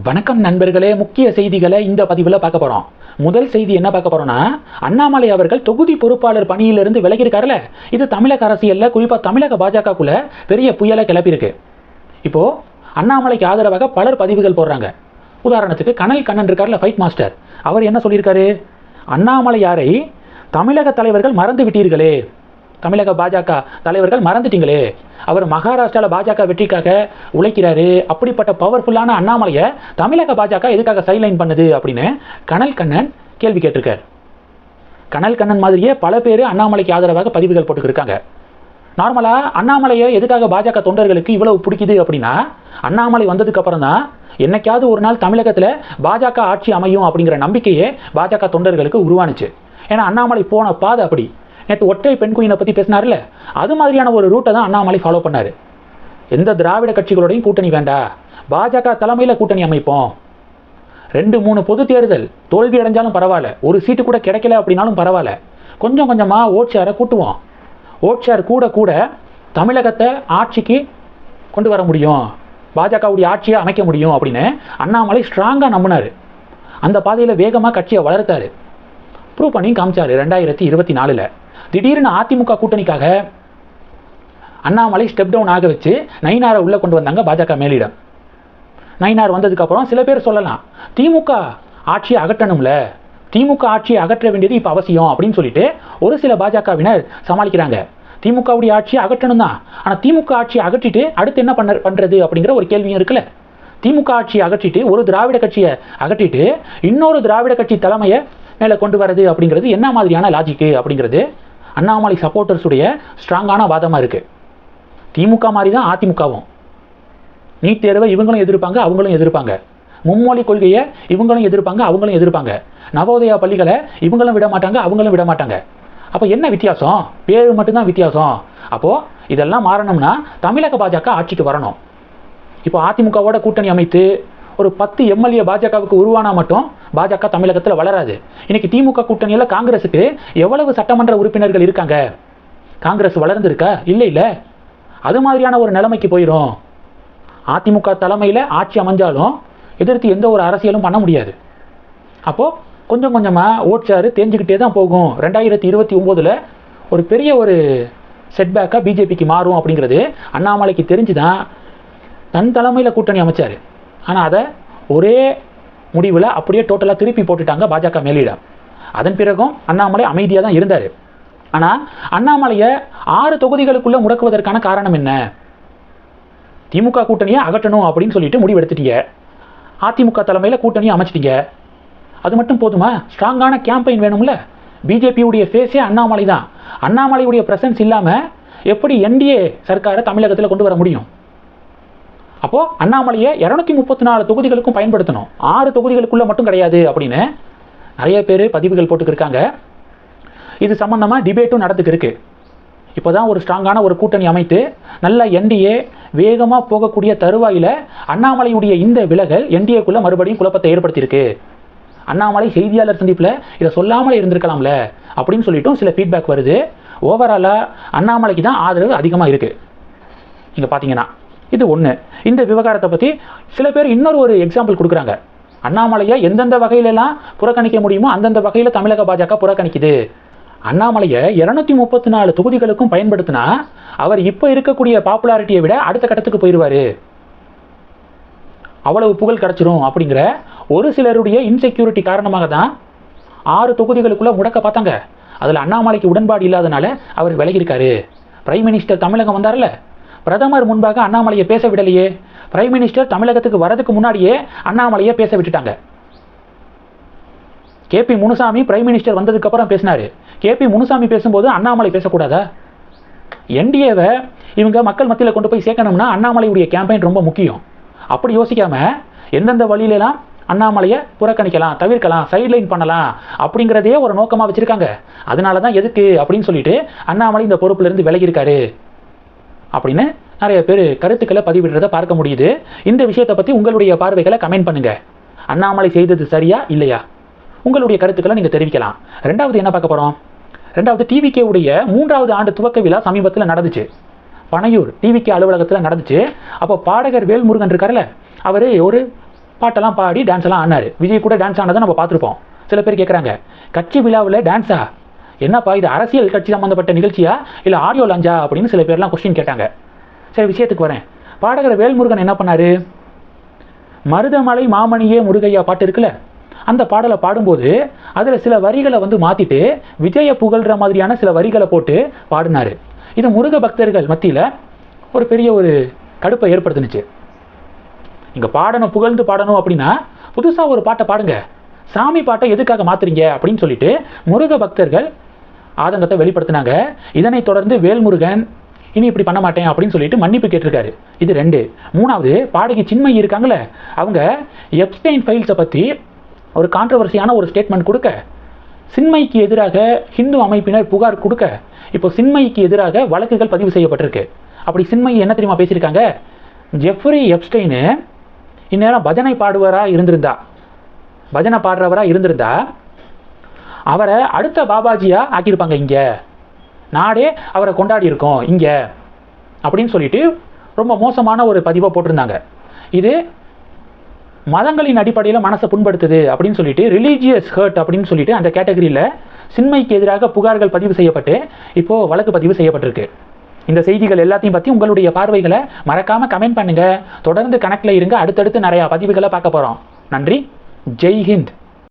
வணக்கம் நண்பர்களே, முக்கிய செய்திகளை இந்த பதிவில் பார்க்க போகிறோம். முதல் செய்தி என்ன பார்க்க போகிறோம்னா, அண்ணாமலை அவர்கள் தொகுதி பொறுப்பாளர் பணியிலிருந்து விலகியிருக்காருல, இது தமிழக அரசியலில் குறிப்பாக தமிழக பாஜகக்குள்ள பெரிய புயலை கிளப்பியிருக்கு. இப்போது அண்ணாமலைக்கு ஆதரவாக பலர் பதிவுகள் போடுறாங்க. உதாரணத்துக்கு கனல் கண்ணன் இருக்கார்ல, ஃபைட் மாஸ்டர், அவர் என்ன சொல்லியிருக்காரு, அண்ணாமலையாரை தமிழக தலைவர்கள் மறந்து விட்டீர்களே, தமிழக பாஜக தலைவர்கள் மறந்துட்டீங்களே, அவர் மகாராஷ்டிராவில் பாஜக வெற்றிக்காக உழைக்கிறாரு, அப்படிப்பட்ட பவர்ஃபுல்லான அண்ணாமலையை தமிழக பாஜக எதுக்காக சைட்லைன் பண்ணுது அப்படின்னு கனல் கண்ணன் கேள்வி கேட்டிருக்கார். கனல் கண்ணன் மாதிரியே பல பேர் அண்ணாமலைக்கு ஆதரவாக பதிவுகள் போட்டுக்கிருக்காங்க. நார்மலாக அண்ணாமலையை எதுக்காக பாஜக தொண்டர்களுக்கு இவ்வளவு பிடிக்குது அப்படின்னா, அண்ணாமலை வந்ததுக்கு அப்புறம் தான் என்னைக்காவது ஒரு நாள் தமிழகத்தில் பாஜக ஆட்சி அமையும் அப்படிங்கிற நம்பிக்கையே பாஜக தொண்டர்களுக்கு உருவானுச்சு. ஏன்னா அண்ணாமலை போன பாதை அப்படி. நேற்று ஒற்றை பெண் குயினை பற்றி பேசினார்ல, அது மாதிரியான ஒரு ரூட்டை தான் அண்ணாமலை ஃபாலோ பண்ணார். எந்த திராவிட கட்சிகளோடையும் கூட்டணி வேண்டாம், பாஜக தலைமையில் கூட்டணி அமைப்போம், 2-3 பொது தேர்தல் தோல்வி அடைஞ்சாலும் பரவாயில்ல, ஒரு சீட்டு கூட கிடைக்கல அப்படின்னாலும் பரவாயில்ல, கொஞ்சம் கொஞ்சமாக ஓட் ஷேரை கூட்டுவோம், ஓட் ஷேர் கூட கூட தமிழகத்தை ஆட்சிக்கு கொண்டு வர முடியும், பாஜகவுடைய ஆட்சியை அமைக்க முடியும் அப்படின்னு அண்ணாமலை ஸ்ட்ராங்காக நம்பினார். அந்த பாதையில் வேகமாக கட்சியை வளர்த்தார். ப்ரூவ் பண்ணி காமிச்சார். 2024 திடீர்னு அதிமுக கூட்டணிக்காக அண்ணாமலை ஸ்டெப் டவுன் ஆக வச்சு நயினாரை உள்ளே கொண்டு வந்தாங்க பாஜக மேலிடம். நயினார் வந்ததுக்கப்புறம் சில பேர் சொல்லலாம், திமுக ஆட்சியை அகற்றணும்ல, திமுக ஆட்சியை அகற்ற வேண்டியது இப்போ அவசியம் அப்படின்னு சொல்லிட்டு ஒரு சில பாஜகவினர் சமாளிக்கிறாங்க. திமுகவுடைய ஆட்சியை அகற்றணும் தான், ஆனால் திமுக ஆட்சியை அகற்றிட்டு அடுத்து என்ன பண்ணுறது அப்படிங்கிற ஒரு கேள்வியும் இருக்குல்ல. திமுக ஆட்சியை அகற்றிட்டு ஒரு திராவிட கட்சியை அகற்றிட்டு இன்னொரு திராவிட கட்சி தலைமையை மேலே கொண்டு வரது அப்படிங்கிறது என்ன மாதிரியான லாஜிக்கு அப்படிங்கிறது அண்ணாமலை சப்போர்ட்டர்ஸுடைய ஸ்ட்ராங்கான வாதமாக இருக்குது. திமுக மாதிரி தான் அதிமுகவும். நீட் தேர்வை இவங்களும் எதிர்ப்பாங்க, அவங்களும் எதிர்ப்பாங்க. மும்மொழி கொள்கையை இவங்களும் எதிர்ப்பாங்க, அவங்களும் எதிர்ப்பாங்க. நவோதயா பள்ளிகளை இவங்களும் விட மாட்டாங்க, அவங்களும் விட மாட்டாங்க. அப்போ என்ன வித்தியாசம்? பேர் மட்டும்தான் வித்தியாசம். அப்போது இதெல்லாம் மாறணும்னா தமிழக பாஜக ஆட்சிக்கு வரணும். இப்போ அதிமுகவோட கூட்டணி அமைத்து ஒரு 10 எம்எல்ஏ பாஜகவுக்கு உருவானா மட்டும் பாஜக தமிழகத்தில் வளராது. இன்னைக்கு திமுக கூட்டணியில் காங்கிரஸுக்கு எவ்வளவு சட்டமன்ற உறுப்பினர்கள் இருக்காங்க? காங்கிரஸ் வளர்ந்துருக்கா? இல்லை. அது மாதிரியான ஒரு நிலைமைக்கு போயிடும். அதிமுக தலைமையில் ஆட்சி அமைஞ்சாலும் எதிர்த்து எந்த ஒரு அரசியலும் பண்ண முடியாது. அப்போது கொஞ்சம் கொஞ்சமாக ஓட் ஷேர் தேஞ்சிக்கிட்டே தான் போகும். 2029 ஒரு பெரிய ஒரு செட்பேக்காக பிஜேபிக்கு மாறும் அப்படிங்கிறது அண்ணாமலைக்கு தெரிஞ்சு தான் தன் தலைமையில் கூட்டணி அமைச்சார். ஆனால் அதை ஒரே முடிவில் அப்படியே டோட்டலாக திருப்பி போட்டுட்டாங்க பாஜக மேலிடம். அதன் பிறகும் அண்ணாமலை அமைதியாக தான் இருந்தார். ஆனால் அண்ணாமலையை 6 தொகுதிகளுக்குள்ளே முடக்குவதற்கான காரணம் என்ன? திமுக கூட்டணியை அகற்றணும் அப்படின்னு சொல்லிட்டு முடிவெடுத்துட்டீங்க. அதிமுக தலைமையில் கூட்டணியை அமைச்சிட்டீங்க. அது மட்டும் போதுமா? ஸ்ட்ராங்கான கேம்பெயின் வேணும்ல. பிஜேபியுடைய ஃபேஸே அண்ணாமலை தான். அண்ணாமலையுடைய பிரசன்ஸ் இல்லாமல் எப்படி என்டிஏ சர்க்காரை தமிழகத்தில் கொண்டு வர முடியும்? அப்போது அண்ணாமலையை 234 தொகுதிகளுக்கும் பயன்படுத்தணும், 6 தொகுதிகளுக்குள்ளே மட்டும் கிடையாது அப்படின்னு நிறைய பேர் பதிவுகள் போட்டுக்கிருக்காங்க. இது சம்பந்தமாக டிபேட்டும் நடந்துக்கிருக்கு. இப்போ தான் ஒரு ஸ்ட்ராங்கான ஒரு கூட்டணி அமைத்து நல்ல என்டிஏ வேகமாக போகக்கூடிய தருவாயில் அண்ணாமலையுடைய இந்த விலகல் என்டிஏக்குள்ளே மறுபடியும் குழப்பத்தை ஏற்படுத்தியிருக்கு. அண்ணாமலை செய்தியாளர் சந்திப்பில் இதை சொல்லாமலே இருந்திருக்கலாம்ல அப்படின்னு சொல்லிட்டும் சில ஃபீட்பேக் வருது. ஓவராலாக அண்ணாமலைக்கு தான் ஆதரவு அதிகமாக இருக்குது. நீங்கள் பார்த்தீங்கன்னா இது ஒன்று. இந்த விவகாரத்தை பற்றி சில பேர் இன்னொரு எக்ஸாம்பிள் கொடுக்குறாங்க. அண்ணாமலையை எந்தெந்த வகையிலெல்லாம் புறக்கணிக்க முடியுமோ அந்தந்த வகையில் தமிழக பாஜக புறக்கணிக்குது. அண்ணாமலையை 234 தொகுதிகளுக்கும் பயன்படுத்தினா அவர் இப்போ இருக்கக்கூடிய பாப்புலாரிட்டியை விட அடுத்த கட்டத்துக்கு போயிடுவார், அவ்வளவு புகழ் கிடச்சிரும் அப்படிங்கிற ஒரு சிலருடைய இன்செக்யூரிட்டி காரணமாக தான் 6 தொகுதிகளுக்குள்ளே முடக்க பார்த்தாங்க. அதில் அண்ணாமலைக்கு உடன்பாடு இல்லாதனால அவர் விலகியிருக்காரு. பிரைம் மினிஸ்டர் தமிழகம் வந்தார்ல, பிரதமர் முன்பாக அண்ணாமலையை பேச விடலையே. பிரைம் மினிஸ்டர் தமிழகத்துக்கு வரதுக்கு முன்னாடியே அண்ணாமலையை பேச விட்டுட்டாங்க. கேபி முனுசாமி பிரைம் மினிஸ்டர் வந்ததுக்கப்புறம் பேசினார். கேபி முனுசாமி பேசும்போது அண்ணாமலை பேசக்கூடாதா? என்டிஏவை இவங்க மக்கள் மத்தியில் கொண்டு போய் சேர்க்கணும்னா அண்ணாமலையுடைய கேம்பெயின் ரொம்ப முக்கியம். அப்படி யோசிக்காமல் எந்தெந்த வழியிலலாம் அண்ணாமலையை புறக்கணிக்கலாம், தவிர்க்கலாம், சைட்லைன் பண்ணலாம் அப்படிங்கிறதே ஒரு நோக்கமாக வச்சுருக்காங்க. அதனால தான் எதுக்கு அப்படின்னு சொல்லிட்டு அண்ணாமலை இந்த பொறுப்பிலிருந்து விலகியிருக்காரு அப்படின்னு நிறைய பேர் கருத்துக்களை பதிவிடுறதை பார்க்க முடியுது. இந்த விஷயத்தை பற்றி உங்களுடைய பார்வைகளை கமெண்ட் பண்ணுங்கள். அண்ணாமலை செய்தது சரியா இல்லையா? உங்களுடைய கருத்துக்களை நீங்கள் தெரிவிக்கலாம். ரெண்டாவது என்ன பார்க்க போகிறோம்? ரெண்டாவது டிவிகே உடைய 3வது ஆண்டு துவக்க விழா சமீபத்தில் நடந்துச்சு. பனையூர் டிவிகே அலுவலகத்தில் நடந்துச்சு. அப்போ பாடகர் வேல்முருகன் இருக்கார்ல, அவர் ஒரு பாட்டெல்லாம் பாடி டான்ஸ் எல்லாம் ஆனார். விஜய் கூட டான்ஸ் ஆனதை நம்ம பார்த்துருப்போம். சில பேர் கேட்குறாங்க, கட்சி விழாவில் டான்ஸா, என்னப்பா இது அரசியல் கட்சி சம்மந்தப்பட்ட நிகழ்ச்சியா இல்லை ஆடியோ லாஞ்சா அப்படின்னு சில பேர்லாம் கொஸ்டின் கேட்டாங்க. சரி, விஷயத்துக்கு வரேன். பாடகர் வேல்முருகன் என்ன பண்ணார், மருதமலை மாமணியே முருகையா பாட்டு இருக்குல்ல, அந்த பாடலை பாடும்போது அதில் சில வரிகளை மாற்றிட்டு விஜயை புகழ்கிற மாதிரியான சில வரிகளை போட்டு பாடினார். இது முருக பக்தர்கள் மத்தியில் ஒரு பெரிய ஒரு கடுப்பை ஏற்படுத்துனுச்சு. இங்கே பாடணும், புகழ்ந்து பாடணும் அப்படின்னா புதுசாக ஒரு பாட்டை பாடுங்க, சாமி பாட்டை எதுக்காக மாற்றுறீங்க அப்படின்னு சொல்லிட்டு முருக பக்தர்கள் ஆதங்கத்தை வெளிப்படுத்தினாங்க. இதனைத் தொடர்ந்து வேல்முருகன் இனி இப்படி பண்ண மாட்டேன் அப்படின்னு சொல்லிட்டு மன்னிப்பு கேட்டிருக்காரு. இது 2. 3வது, பாடகி சின்மயி இருக்காங்களே, அவங்க எப்ஸ்டைன் ஃபைல்ஸை பற்றி ஒரு கான்ட்ரவர்சியான ஒரு ஸ்டேட்மெண்ட் கொடுக்க, சின்மயிக்கு எதிராக ஹிந்து அமைப்பினர் புகார் கொடுக்க, இப்போ சின்மயிக்கு எதிராக வழக்குகள் பதிவு செய்யப்பட்டிருக்கு. அப்படி சின்மயி என்ன தெரியுமா பேசியிருக்காங்க, ஜெஃப்ரி எப்ஸ்டைனு இந்நேரம் பஜனை பாடுவராக இருந்திருந்தா, பஜனை பாடுறவராக இருந்திருந்தா அவரை அடுத்த பாபாஜியா ஆக்கியிருப்பாங்க, இங்கே நாடே அவரை கொண்டாடி இருக்கோம் இங்கே அப்படின்னு சொல்லிட்டு ரொம்ப மோசமான ஒரு பதிவை போட்டிருந்தாங்க. இது மதங்களின் அடிப்படையில் மனசை புண்படுத்துது அப்படின்னு சொல்லிட்டு, ரிலீஜியஸ் ஹர்ட் அப்படின்னு சொல்லிட்டு அந்த கேட்டகரியில் சின்மயிக்கு எதிராக புகார்கள் பதிவு செய்யப்பட்டு இப்போது வழக்கு பதிவு செய்யப்பட்டிருக்கு. இந்த செய்திகள் எல்லாத்தையும் பற்றி உங்களுடைய பார்வைகளை மறக்காமல் கமெண்ட் பண்ணுங்கள். தொடர்ந்து கணக்கில் இருங்க, அடுத்தடுத்து நிறையா பதிவுகளை பார்க்க போகிறோம். நன்றி. ஜெய் ஹிந்த்.